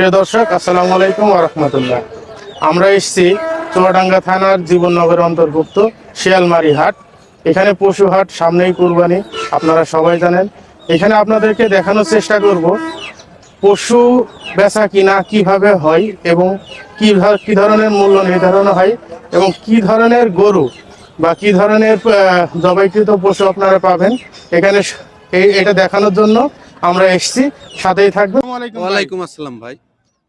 প্রিয় দর্শক, আসসালামু আলাইকুম ওয়া রাহমাতুল্লাহ। আমরা এসেছি চুয়াডাঙ্গা থানার জীবননগরের অন্তর্ভুক্ত শিয়ালমারি হাট। এখানে পশু হাট, সামনেই কুরবানি, আপনারা সবাই জানেন। এখানে আপনাদেরকে দেখানোর চেষ্টা করব পশু বেচা কিনা কিভাবে হয় এবং কি ধরনের মূল্য নির্ধারণ হয় এবং কি ধরনের গরু বা কি ধরনের জবাইকৃত পশু আপনারা পাবেন এখানে। এটা দেখানোর জন্য আমরা এসেছি, সাথেই থাকবেন। ওয়ালাইকুম আসসালাম ভাই।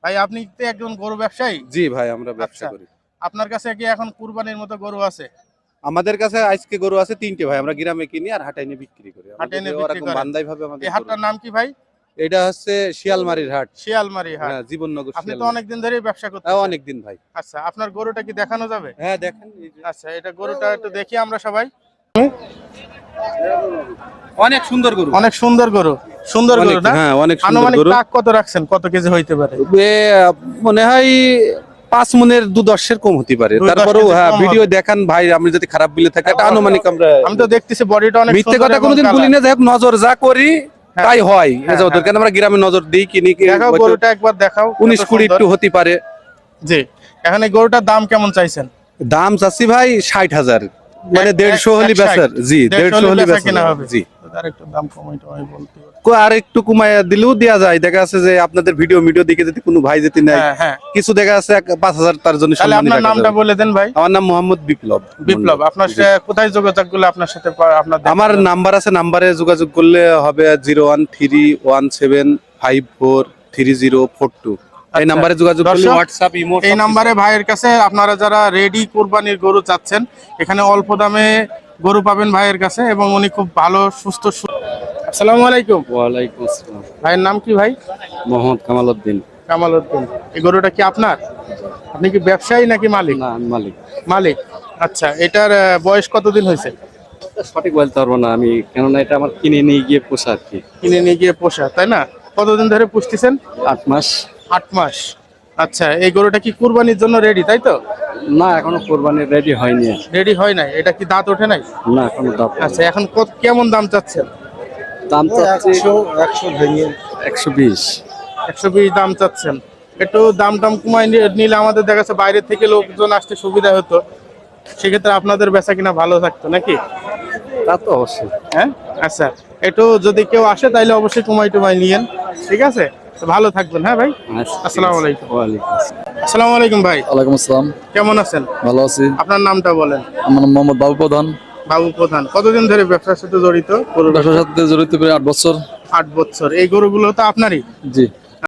ভাই, আপনি কি একজন গরু ব্যবসায়ী? জি ভাই, আমরা ব্যবসা করি। আপনার কাছে কি এখন কুরবানির মতো গরু আছে? আমাদের কাছে আজকে গরু আছে 3টে ভাই। আমরা গ্রামে কিনি আর হাটে এনে বিক্রি করি। হাটে এনে বিক্রি ওরকম করেন? বান্দাই ভাবে আমাদের। এই হাটটার নাম কি ভাই? এটা হচ্ছে শিয়ালমারির হাট। শিয়ালমারি হাট। হ্যাঁ, জীবননগর আপনি তো শিয়ালমারি। অনেকদিন ধরেই ব্যবসা হ্যাঁ, করতেছেন। অনেকদিন ভাই। আচ্ছা, আপনার গরুটা কি দেখানো যাবে? হ্যাঁ, দেখেন এই যে। আচ্ছা, এটা গরুটা একটু দেখি আমরা সবাই। অনেক সুন্দর গরু। অনেক সুন্দর গরু। সুন্দর অনেক, গরু না? হ্যাঁ, অনেক সুন্দর আনুমানিক গরু। টাক কত রাখছেন? কত কেজি হইতে পারে? এ, মনে হয় 5 মনের 2-10 কম হতে পারে। 2-10 তারপরেও কেজি হ্যাঁ, কম ভিডিও হবে। দেখান ভাই, আমি যদি খারাপ বিলে থাকে একটা আনুমানিক আমরা। আমি তো দেখতেছি বডিটা অনেক মিথ্যে সুন্দর কথা এবং কোনোদিন বলি কালার। না, যাই হোক নজর যা করি তাই হয়। হ্যাঁ, ওদের কেন আমরা গ্রামে নজর দিই, কিনি দেখাও গরুটা একবার দেখাও। 19-20 একটু হতে পারে। জি, এখানে গরুটার দাম কেমন চাইছেন? দাম চাচ্ছি ভাই 60,000, মানে 150 হলি 160 বেচার। জি, 150 হলি বেচা বেচার কেনা হবে। জি। আর একটু দাম কমাই টমাই বলতে হবে। আর একটু কমায় দিলেও দেয়া যায়। দেখা যাচ্ছে যে আপনাদের ভিডিও দেখে যদি কোনো ভাই যেতে নাই, হ্যাঁ, হ্যাঁ। কিছু দেখা যাচ্ছে 5,000 তার জন্য তাহলে সম্মানী আপনার রাখা নামটা যাবে। বলে দেন ভাই। আমার নাম মোহাম্মদ বিপ্লব। বিপ্লব। আপনার জি। কোথায় যোগাযোগ করলে আপনার সাথে আপনার আমার নাম্বার আছে, নাম্বারে যোগাযোগ করলে হবে 01317543042। এই আচ্ছা। নাম্বারে যোগাযোগ করলে দর্শক, হোয়াটসঅ্যাপ, ইমো এই নাম্বারে ভাইয়ের কাছে আপনারা যারা রেডি কুরবানির গরু চাচ্ছেন, এখানে অল্প দামে গরু পাবেন ভাইয়ের কাছে এবং উনি খুব ভালো সুস্থ। আসসালামু আলাইকুম। ওয়ালাইকুম আসসালাম। ভাইয়ের নাম কি ভাই? মোহাম্মদ কামাল উদ্দিন। কামাল উদ্দিন। এই গরুটা কি আপনার? আপনি কি ব্যবসায়ী নাকি মালিক? না, আমি মালিক। মালিক। আচ্ছা, এটার বয়স কতদিন হয়েছে? সঠিক বলতে পারবো না আমি, কেননা এটা আমার কিনে নিয়ে গিয়ে পোষা আর কি। কিনে নিয়ে গিয়ে পোষা, তাই না? কতদিন ধরে পুষতেছেন? 8 মাস। 8 মাস। আচ্ছা, এই গরুটা কি কুরবানির জন্য রেডি, তাই তো? না, এখনো কোরবানি রেডি হয়নি। রেডি হয় নাই? এটা কি দাঁত ওঠে নাই? না, এখনো দাম। আচ্ছা, এখন কেমন দাম চাচ্ছেন? দাম চাচ্ছি 120। 120 দাম চাচ্ছেন। একটু দাম কমাই নিলে আমাদের দেখা যাচ্ছে বাইরে থেকে লোকজন আসতে সুবিধা হতো, সেক্ষেত্রে আপনাদের বেচা কিনা ভালো থাকতো নাকি? তা তো অবশ্যই। হ্যাঁ, আচ্ছা, একটু যদি কেউ আসে তাইলে অবশ্যই কমাই টমাই নিয়েন, ঠিক আছে? তো ভালো থাকবেন। হ্যাঁ ভাই, আসসালামু আলাইকুম। ওয়ালাইকুম আসসালাম। আসসালামু আলাইকুম ভাই, ওয়ালাইকুম আসসালাম। কেমন আছেন? ভালো আছি। আপনার নামটা বলেন। আমার নাম মোহাম্মদ বাবু প্রধান। বাবু প্রধান। কতদিন ধরে ব্যবসার সাথে জড়িত? ব্যবসার সাথে জড়িত প্রায় 8 বছর। 8 বছর। এই গরুগুলো তো আপনারই? জি।